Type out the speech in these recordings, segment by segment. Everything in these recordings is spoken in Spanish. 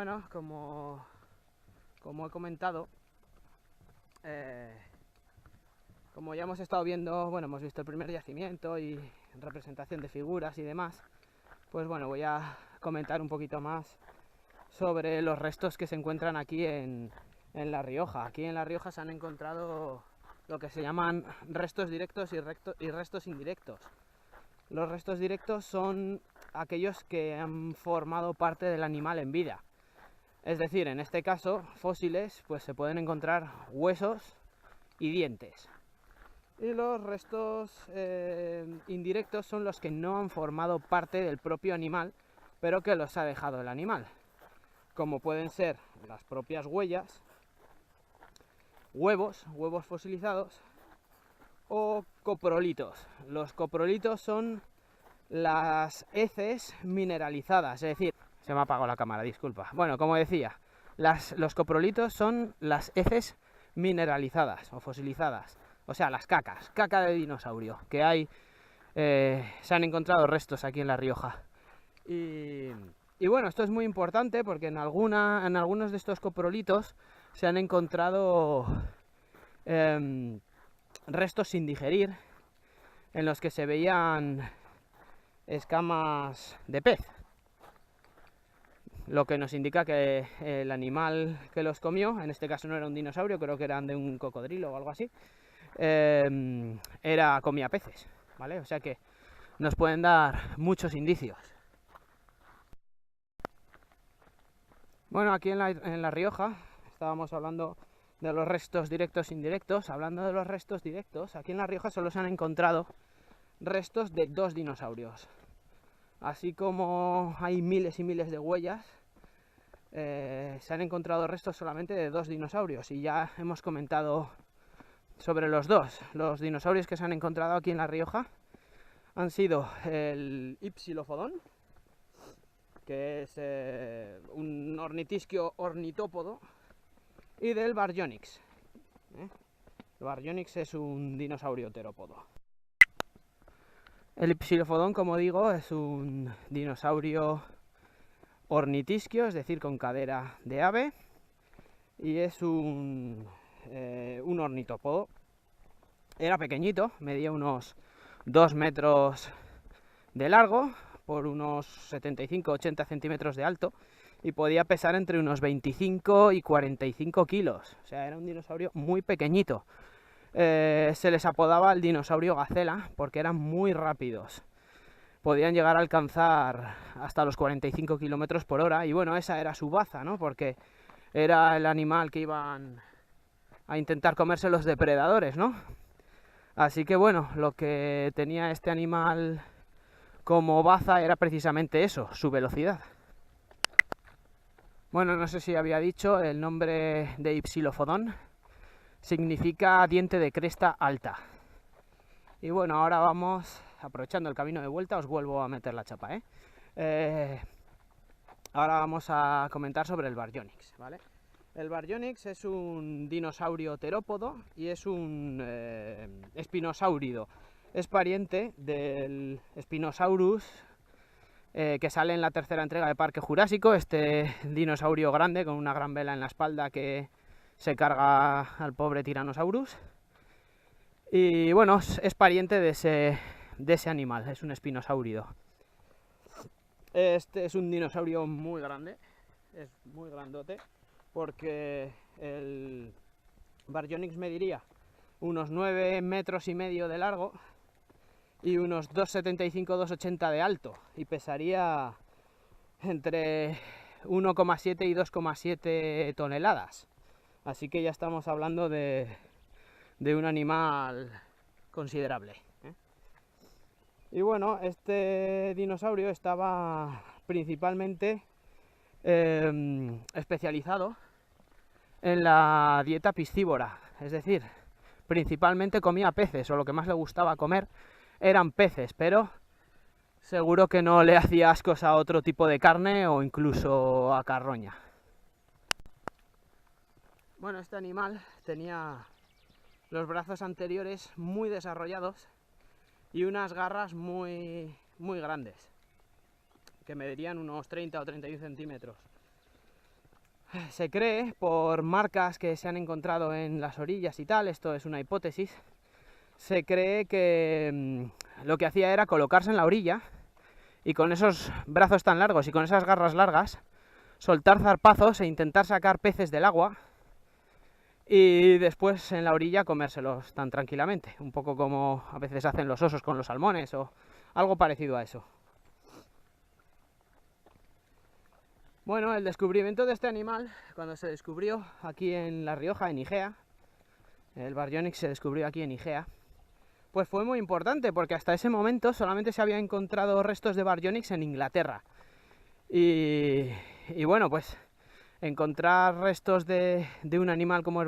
Bueno, como he comentado, como ya hemos estado viendo, bueno, hemos visto el primer yacimiento y representación de figuras y demás, pues bueno, voy a comentar un poquito más sobre los restos que se encuentran aquí en La Rioja. Aquí en La Rioja se han encontrado lo que se llaman restos directos y restos indirectos. Los restos directos son aquellos que han formado parte del animal en vida. Es decir, en este caso, fósiles, pues se pueden encontrar huesos y dientes. Y los restos indirectos son los que no han formado parte del propio animal, pero que los ha dejado el animal, como pueden ser las propias huellas, huevos fosilizados o coprolitos. Los coprolitos son las heces mineralizadas, es decir, se me ha apagado la cámara, disculpa. Bueno, como decía, los coprolitos son las heces mineralizadas o fosilizadas, o sea, las caca de dinosaurio, que hay, se han encontrado restos aquí en La Rioja. Y bueno, esto es muy importante porque en algunos de estos coprolitos se han encontrado restos sin digerir, en los que se veían escamas de pez, lo que nos indica que el animal que los comió, en este caso no era un dinosaurio, creo que eran de un cocodrilo o algo así, comía peces, ¿vale? O sea que nos pueden dar muchos indicios. Bueno, aquí en La Rioja estábamos hablando de los restos directos e indirectos. Hablando de los restos directos, aquí en La Rioja solo se han encontrado restos de 2 dinosaurios. Así como hay miles y miles de huellas, se han encontrado restos solamente de 2 dinosaurios. Y ya hemos comentado sobre los dinosaurios que se han encontrado aquí en La Rioja. Han sido el Ipsilophodon, que es un ornitisquio ornitópodo, y del Baryonyx. El Baryonyx es un dinosaurio terópodo. El Ipsilophodon, como digo, es un dinosaurio ornitisquio, es decir, con cadera de ave, y es un ornitópodo. Era pequeñito, medía unos 2 metros de largo por unos 75-80 centímetros de alto y podía pesar entre unos 25 y 45 kilos. O sea, era un dinosaurio muy pequeñito. Se les apodaba el dinosaurio gacela porque eran muy rápidos. Podían llegar a alcanzar hasta los 45 kilómetros por hora y bueno, esa era su baza, ¿no? Porque era el animal que iban a intentar comerse los depredadores, ¿no? Así que bueno, lo que tenía este animal como baza era precisamente eso, su velocidad. Bueno, no sé si había dicho, el nombre de Ipsilophodon significa diente de cresta alta. Y bueno, ahora vamos, aprovechando el camino de vuelta, os vuelvo a meter la chapa, ahora vamos a comentar sobre el Baryonyx, ¿vale? El Baryonyx es un dinosaurio terópodo y es un espinosáurido. Es pariente del Spinosaurus, que sale en la tercera entrega de Parque Jurásico, este dinosaurio grande con una gran vela en la espalda que se carga al pobre Tyrannosaurus. Y bueno, es pariente de ese animal, es un espinosáurido. Este es un dinosaurio muy grande, es muy grandote, porque el Baryonyx mediría unos 9 metros y medio de largo y unos 2,75-2,80 de alto, y pesaría entre 1,7 y 2,7 toneladas. Así que ya estamos hablando de un animal considerable. Y bueno, este dinosaurio estaba principalmente especializado en la dieta piscívora, es decir, principalmente comía peces, o lo que más le gustaba comer eran peces, pero seguro que no le hacía ascos a otro tipo de carne o incluso a carroña. Bueno, este animal tenía los brazos anteriores muy desarrollados y unas garras muy, muy grandes, que medirían unos 30 o 31 centímetros. Se cree, por marcas que se han encontrado en las orillas y tal, esto es una hipótesis, se cree que lo que hacía era colocarse en la orilla y con esos brazos tan largos y con esas garras largas soltar zarpazos e intentar sacar peces del agua y después en la orilla comérselos tan tranquilamente, un poco como a veces hacen los osos con los salmones o algo parecido a eso. Bueno, el descubrimiento de este animal, cuando se descubrió aquí en La Rioja, en Igea, el Baryonyx se descubrió aquí en Igea, pues fue muy importante porque hasta ese momento solamente se había encontrado restos de Baryonyx en Inglaterra. Y bueno, pues encontrar restos de un animal como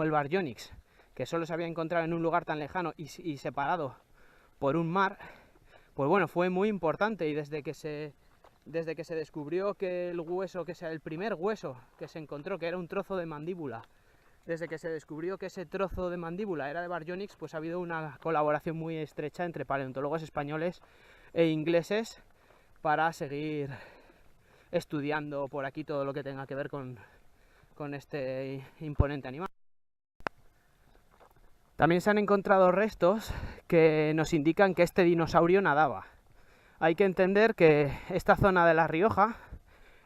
el Baryonyx, que solo se había encontrado en un lugar tan lejano y separado por un mar, pues bueno, fue muy importante. Y desde que se descubrió que el hueso, que sea el primer hueso que se encontró, que era un trozo de mandíbula, desde que se descubrió que ese trozo de mandíbula era de Baryonyx, pues ha habido una colaboración muy estrecha entre paleontólogos españoles e ingleses para seguir estudiando por aquí todo lo que tenga que ver con este imponente animal. También se han encontrado restos que nos indican que este dinosaurio nadaba. Hay que entender que esta zona de La Rioja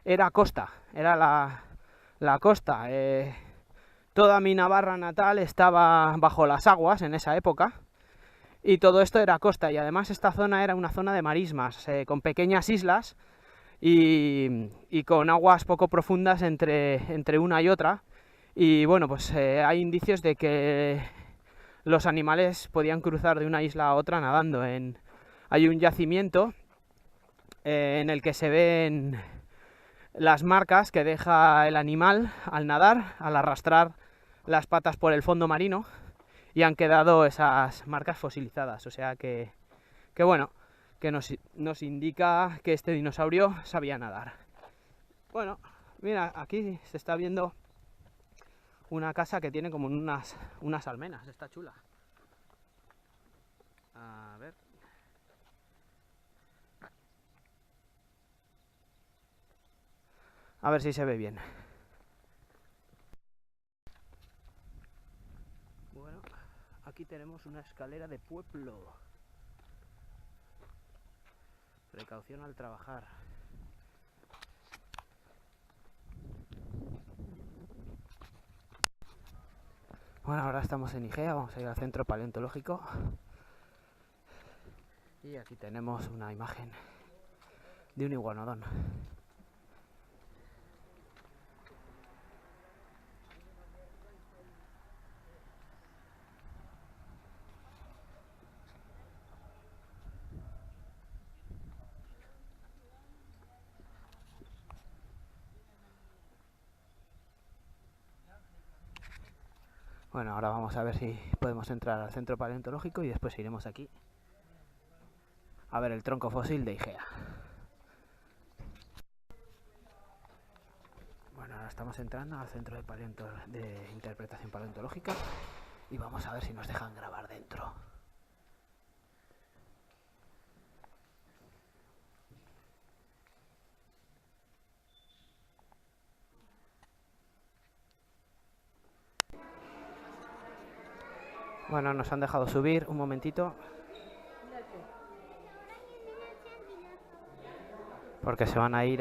era costa, era la costa. Toda mi Navarra natal estaba bajo las aguas en esa época y todo esto era costa, y además esta zona era una zona de marismas, con pequeñas islas y con aguas poco profundas entre una y otra. Y bueno, pues hay indicios de que los animales podían cruzar de una isla a otra nadando. Hay un yacimiento en el que se ven las marcas que deja el animal al nadar, al arrastrar las patas por el fondo marino, y han quedado esas marcas fosilizadas. O sea que bueno, que nos indica que este dinosaurio sabía nadar. Bueno, mira, aquí se está viendo una casa que tiene como unas almenas, está chula. A ver. A ver si se ve bien. Bueno, aquí tenemos una escalera de pueblo. Precaución al trabajar. Bueno, ahora estamos en Igea, vamos a ir al centro paleontológico. Y aquí tenemos una imagen de un iguanodón. Bueno, ahora vamos a ver si podemos entrar al centro paleontológico y después iremos aquí a ver el tronco fósil de Igea. Bueno, ahora estamos entrando al centro de interpretación paleontológica y vamos a ver si nos dejan grabar dentro. Bueno, nos han dejado subir un momentito porque se van a ir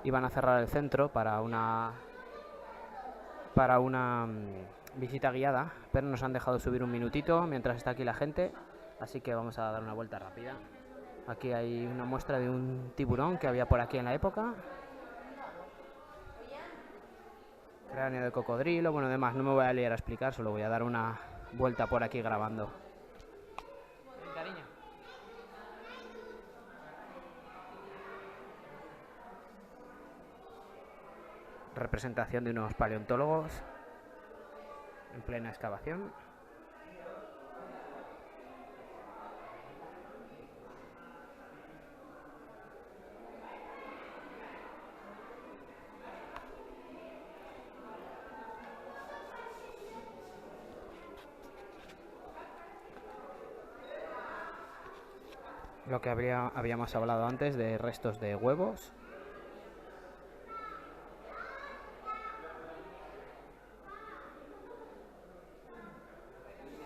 y van a cerrar el centro para una visita guiada, pero nos han dejado subir un minutito mientras está aquí la gente, así que vamos a dar una vuelta rápida. Aquí hay una muestra de un tiburón que había por aquí en la época. Cráneo de cocodrilo, bueno, demás, no me voy a liar a explicar, solo voy a dar una vuelta por aquí grabando. Cariño. Representación de unos paleontólogos en plena excavación. Lo que habíamos hablado antes de restos de huevos.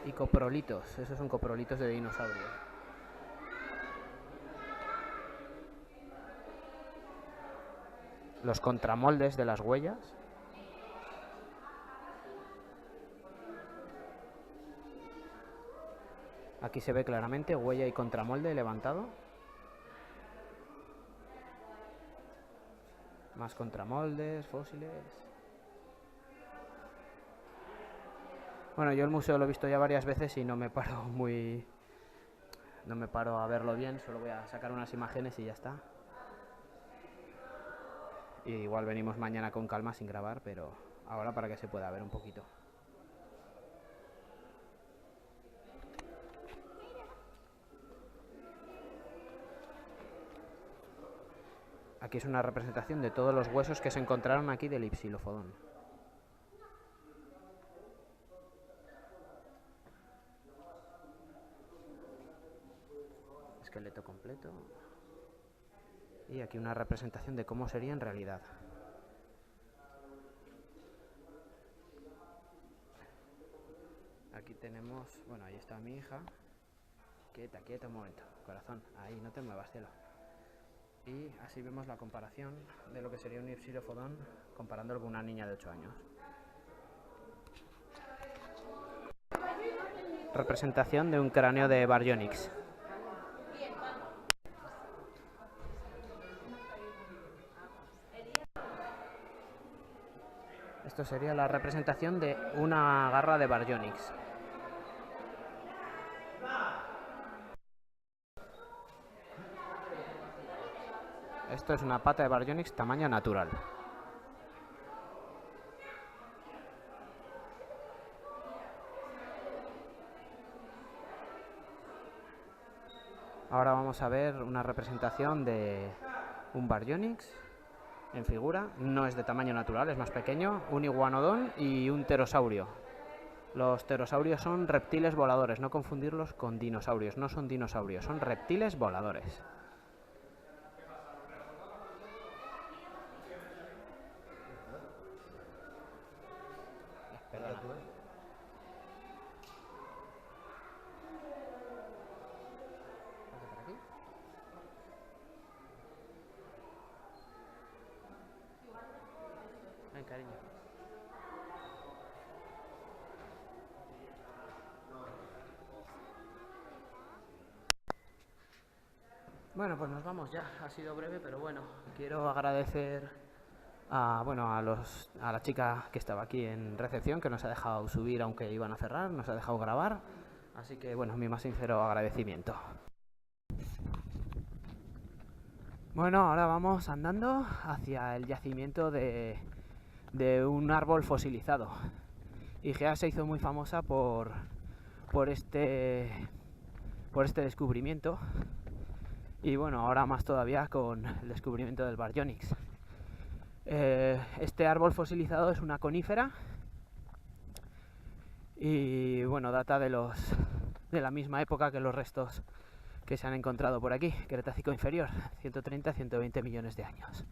y coprolitos. Esos son coprolitos de dinosaurio. Los contramoldes de las huellas. Aquí se ve claramente huella y contramolde levantado. Más contramoldes, fósiles. Bueno, yo el museo lo he visto ya varias veces y no me paro a verlo bien, solo voy a sacar unas imágenes y ya está. Y igual venimos mañana con calma sin grabar, pero ahora para que se pueda ver un poquito. Aquí es una representación de todos los huesos que se encontraron aquí del Ipsilophodon. Esqueleto completo. Y aquí una representación de cómo sería en realidad. Aquí tenemos, bueno, ahí está mi hija. Quieta, quieta un momento, corazón, ahí, no te muevas, cielo. Y así vemos la comparación de lo que sería un Ipsilophodon comparándolo con una niña de 8 años. Representación de un cráneo de Baryonyx. Esto sería la representación de una garra de Baryonyx. Esto es una pata de Baryonyx tamaño natural. Ahora vamos a ver una representación de un Baryonyx en figura. No es de tamaño natural, es más pequeño. Un iguanodón y un pterosaurio. Los pterosaurios son reptiles voladores, no confundirlos con dinosaurios. No son dinosaurios, son reptiles voladores. Perdona. ¿Pasa por aquí? Ven, cariño. Bueno, pues nos vamos ya. Ha sido breve, pero bueno, quiero agradecer a la chica que estaba aquí en recepción, que nos ha dejado subir aunque iban a cerrar, nos ha dejado grabar. Así que bueno, mi más sincero agradecimiento. Bueno, ahora vamos andando hacia el yacimiento de un árbol fosilizado. IGEA se hizo muy famosa por este descubrimiento. Y bueno, ahora más todavía con el descubrimiento del Baryonyx. Este árbol fosilizado es una conífera y bueno, data de la misma época que los restos que se han encontrado por aquí, Cretácico inferior, 130-120 millones de años.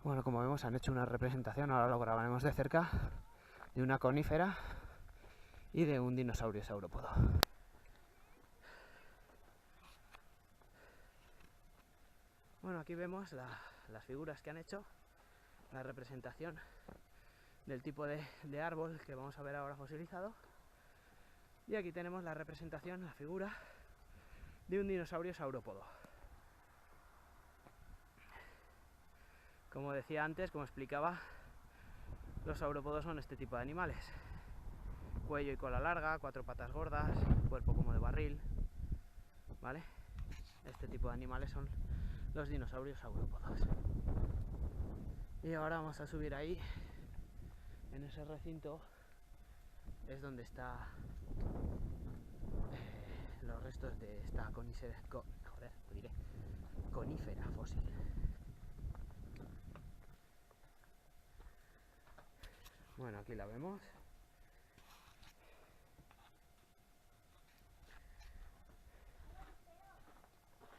Bueno, como vemos han hecho una representación, ahora lo grabaremos de cerca, de una conífera y de un dinosaurio saurópodo. Bueno, aquí vemos las figuras que han hecho, la representación del tipo de árbol que vamos a ver ahora fosilizado. Y aquí tenemos la representación, la figura de un dinosaurio saurópodo. Como decía antes, como explicaba, los saurópodos son este tipo de animales. Cuello y cola larga, 4 patas gordas, cuerpo como de barril, ¿vale? Este tipo de animales son los dinosaurios saurópodos. Y ahora vamos a subir ahí, en ese recinto, es donde está los restos de esta conífera fósil. Bueno, aquí la vemos.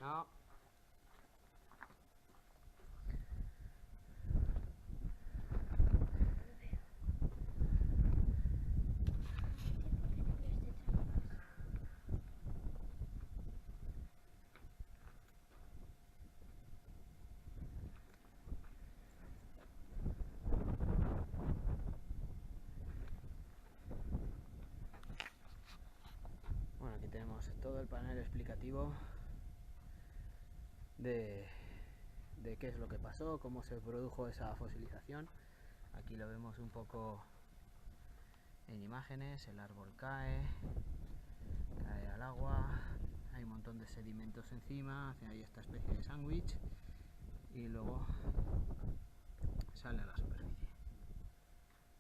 No. todo el panel explicativo de qué es lo que pasó, cómo se produjo esa fosilización. Aquí lo vemos un poco en imágenes, el árbol cae al agua, hay un montón de sedimentos encima, hace ahí esta especie de sándwich y luego sale a la superficie.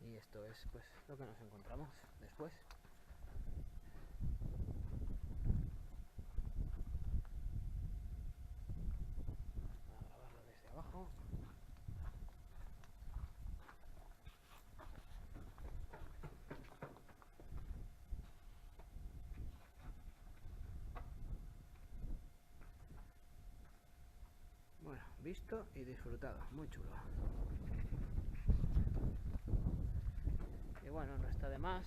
Y esto es pues lo que nos encontramos después. Voy a grabarlo desde abajo. Bueno, visto y disfrutado, muy chulo. Y bueno, no está de más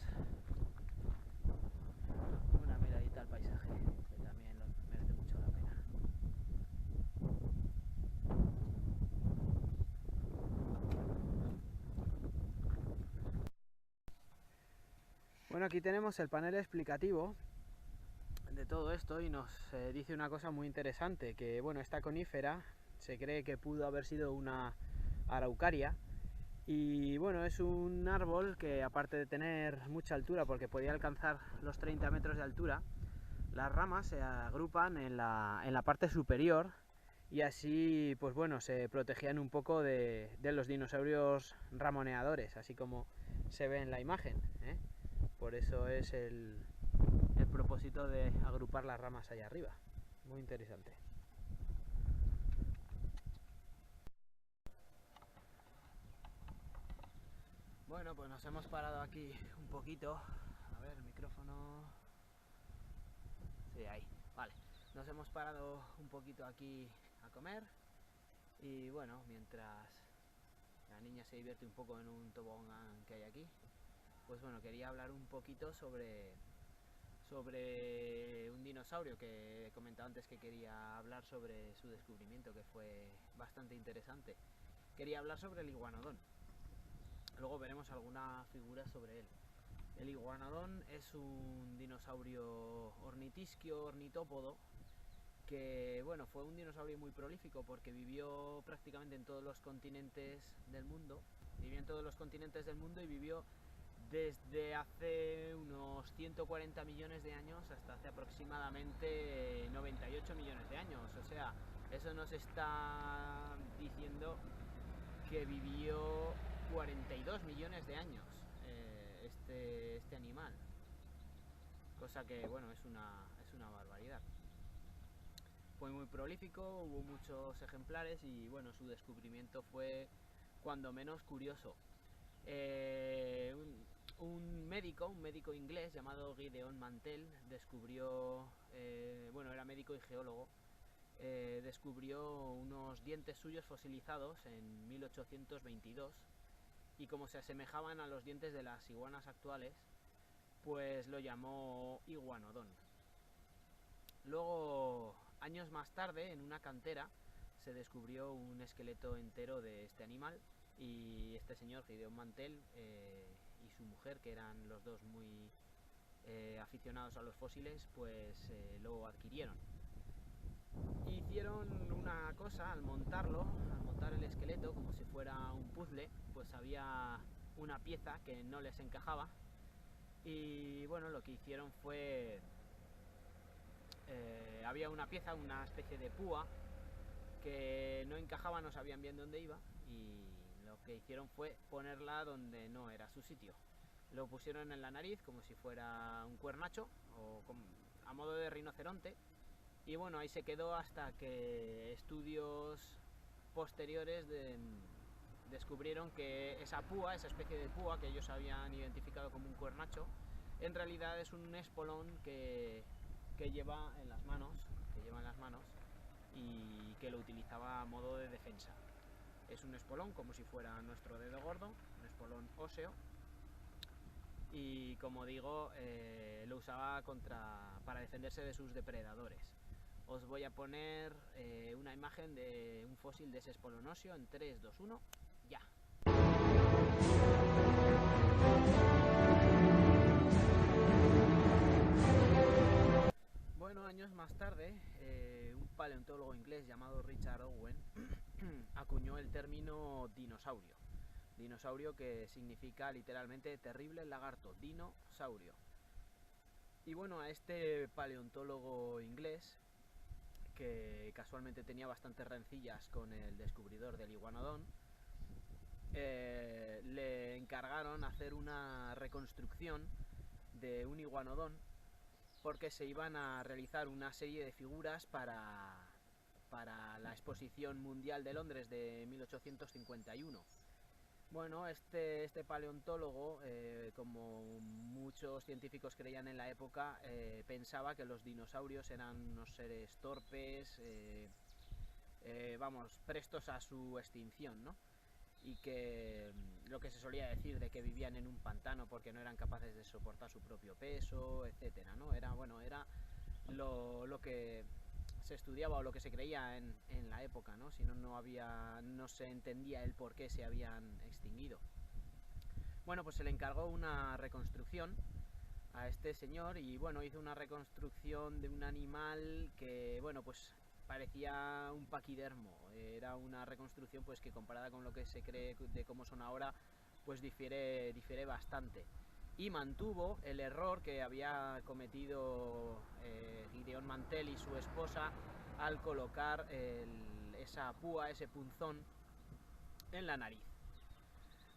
una miradita al paisaje, que también merece mucho la pena. Bueno, aquí tenemos el panel explicativo de todo esto y nos dice una cosa muy interesante, que bueno, esta conífera se cree que pudo haber sido una araucaria. Y bueno, es un árbol que aparte de tener mucha altura, porque podía alcanzar los 30 metros de altura, las ramas se agrupan en la parte superior y así pues bueno, se protegían un poco de los dinosaurios ramoneadores, así como se ve en la imagen, ¿eh? Por eso es el propósito de agrupar las ramas allá arriba. Muy interesante. Bueno, pues nos hemos parado aquí un poquito. A ver, el micrófono. Sí, ahí. Vale. Nos hemos parado un poquito aquí a comer. Y bueno, mientras la niña se divierte un poco en un tobogán que hay aquí, pues bueno, quería hablar un poquito sobre un dinosaurio que he comentado antes, que quería hablar sobre su descubrimiento, que fue bastante interesante. Quería hablar sobre el iguanodón. Luego veremos alguna figura sobre él. El iguanodón es un dinosaurio ornitisquio, ornitópodo, que bueno, fue un dinosaurio muy prolífico porque vivió prácticamente en todos los continentes del mundo. Vivió en todos los continentes del mundo y vivió desde hace unos 140 millones de años hasta hace aproximadamente 98 millones de años. O sea, eso nos está diciendo que vivió 42 millones de años este animal, cosa que bueno, es una barbaridad. Fue muy prolífico, hubo muchos ejemplares y bueno, su descubrimiento fue cuando menos curioso. Un médico inglés llamado Gideon Mantell descubrió, bueno, era médico y geólogo, descubrió unos dientes suyos fosilizados en 1822 y como se asemejaban a los dientes de las iguanas actuales, pues lo llamó iguanodón. Luego, años más tarde, en una cantera, se descubrió un esqueleto entero de este animal y este señor, Gideon Mantell, y su mujer, que eran los dos muy aficionados a los fósiles, pues lo adquirieron. Hicieron una cosa al montar el esqueleto como si fuera un puzzle, pues había una pieza que no les encajaba y bueno, lo que hicieron fue había una pieza, una especie de púa que no encajaba, no sabían bien dónde iba y lo que hicieron fue ponerla donde no era su sitio. Lo pusieron en la nariz como si fuera un cuernacho o a modo de rinoceronte. Y bueno, ahí se quedó hasta que estudios posteriores descubrieron que esa púa, esa especie de púa que ellos habían identificado como un cuernacho, en realidad es un espolón que lleva en las manos, y que lo utilizaba a modo de defensa. Es un espolón como si fuera nuestro dedo gordo, un espolón óseo, y como digo, lo usaba para defenderse de sus depredadores. Os voy a poner una imagen de un fósil de ese espolón óseo en 3, 2, 1, ya. Bueno, años más tarde, un paleontólogo inglés llamado Richard Owen acuñó el término dinosaurio. Dinosaurio, que significa literalmente terrible lagarto, dinosaurio. Y bueno, a este paleontólogo inglés, que casualmente tenía bastantes rencillas con el descubridor del iguanodón, le encargaron hacer una reconstrucción de un iguanodón, porque se iban a realizar una serie de figuras para la Exposición Mundial de Londres de 1851. Bueno, este paleontólogo, como muchos científicos creían en la época, pensaba que los dinosaurios eran unos seres torpes, vamos, prestos a su extinción, ¿no? Y que lo que se solía decir de que vivían en un pantano porque no eran capaces de soportar su propio peso, etcétera, ¿no? Era lo que se estudiaba o lo que se creía en la época, ¿no? Si no, no se entendía el por qué se habían extinguido. Bueno, pues se le encargó una reconstrucción a este señor y bueno, hizo una reconstrucción de un animal que, bueno, pues parecía un paquidermo. Era una reconstrucción pues que, comparada con lo que se cree de cómo son ahora, pues difiere bastante. Y mantuvo el error que había cometido Gideon Mantell y su esposa al colocar esa púa, ese punzón en la nariz.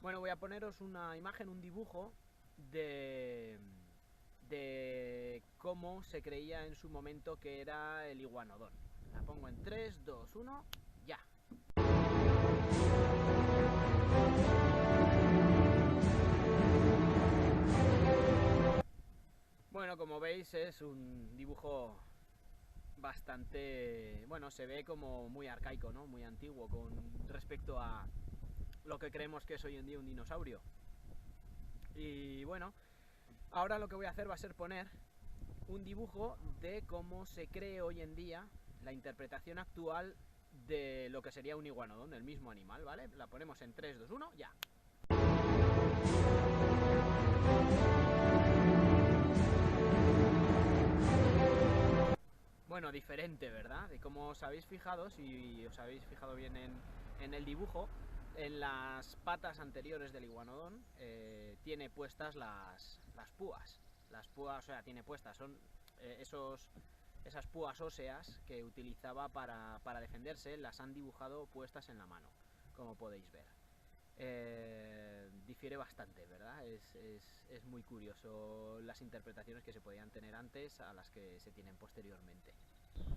Bueno, voy a poneros una imagen, un dibujo de cómo se creía en su momento que era el iguanodón. La pongo en 3, 2, 1, ya. Bueno, como veis, es un dibujo bastante, bueno, se ve como muy arcaico, ¿no? Muy antiguo con respecto a lo que creemos que es hoy en día un dinosaurio. Y bueno, ahora lo que voy a hacer va a ser poner un dibujo de cómo se cree hoy en día la interpretación actual de lo que sería un iguanodón, el mismo animal, ¿vale? La ponemos en 3, 2, 1, ya. Bueno, diferente, ¿verdad? De cómo os habéis fijado, si os habéis fijado bien en el dibujo, en las patas anteriores del iguanodón tiene puestas las púas. Las púas, o sea, tiene puestas, son esas púas óseas que utilizaba para defenderse, las han dibujado puestas en la mano, como podéis ver. Difiere bastante, ¿verdad? Es muy curioso las interpretaciones que se podían tener antes a las que se tienen posteriormente.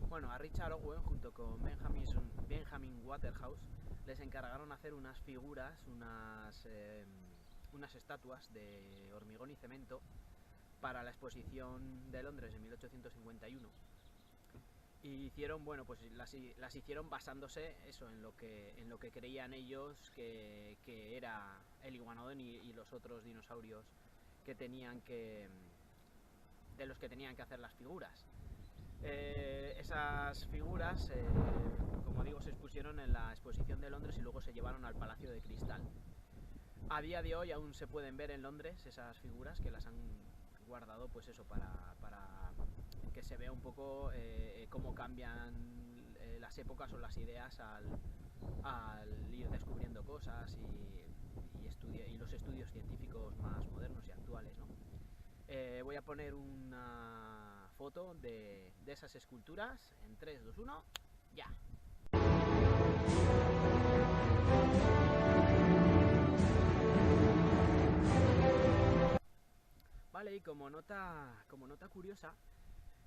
Bueno, a Richard Owen junto con Benjamin Waterhouse les encargaron hacer unas figuras, unas estatuas de hormigón y cemento para la Exposición de Londres en 1851. Y hicieron, bueno, pues las hicieron basándose eso en lo que creían ellos que era el iguanodón y los otros dinosaurios de los que tenían que hacer las figuras. Esas figuras, como digo, se expusieron en la Exposición de Londres y luego se llevaron al Palacio de Cristal. A día de hoy aún se pueden ver en Londres esas figuras, que las han guardado, pues eso, para que se vea un poco cómo cambian las épocas o las ideas al ir descubriendo cosas y los estudios científicos más modernos y actuales, ¿no? Voy a poner una foto de esas esculturas en 3, 2, 1, ya. Vale, y como nota curiosa,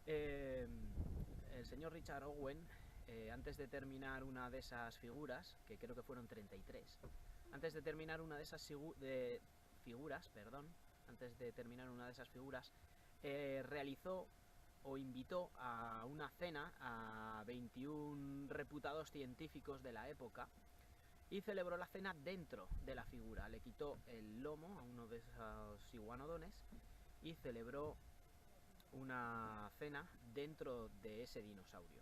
el señor Richard Owen, antes de terminar una de esas figuras, que creo que fueron 33, antes de terminar una de esas figuras, realizó o invitó a una cena a 21 reputados científicos de la época y celebró la cena dentro de la figura. Le quitó el lomo a uno de esos iguanodones y celebró una cena dentro de ese dinosaurio.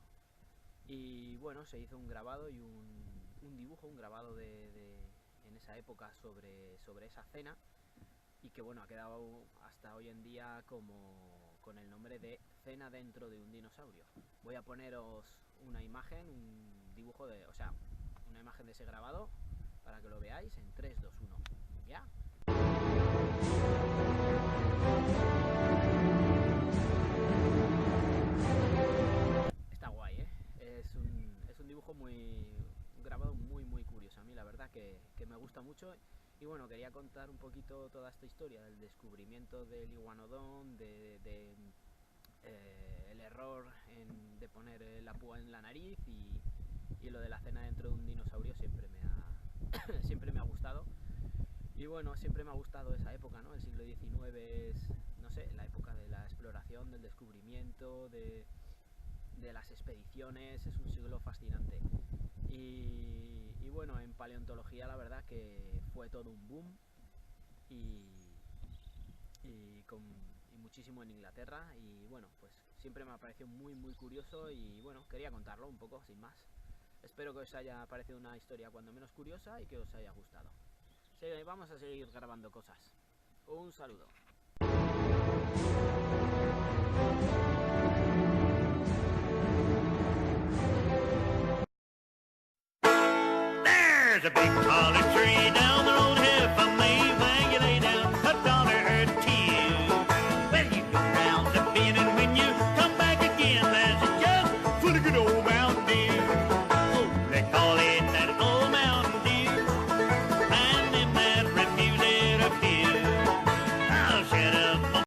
Y bueno, se hizo un grabado y un dibujo, un grabado en esa época sobre esa cena, y que bueno, ha quedado hasta hoy en día como con el nombre de cena dentro de un dinosaurio. Voy a poneros una imagen, un dibujo de, o sea, una imagen de ese grabado para que lo veáis en 3, 2, 1. ¿Ya? Está guay, ¿eh? Es un dibujo un grabado muy curioso. A mí la verdad que me gusta mucho. Y bueno, quería contar un poquito toda esta historia del descubrimiento del iguanodón, el error de poner la púa en la nariz y lo de la cena dentro de un dinosaurio siempre siempre me ha gustado. Y bueno, siempre me ha gustado esa época, ¿no? El siglo XIX es, no sé, la época de la exploración, del descubrimiento, de las expediciones, es un siglo fascinante. Y bueno, en paleontología la verdad que fue todo un boom y muchísimo en Inglaterra, y bueno, pues siempre me ha parecido muy curioso y bueno, quería contarlo un poco, sin más. Espero que os haya parecido una historia cuando menos curiosa y que os haya gustado. Sí, vamos a seguir grabando cosas. Un saludo. There's a big holly tree down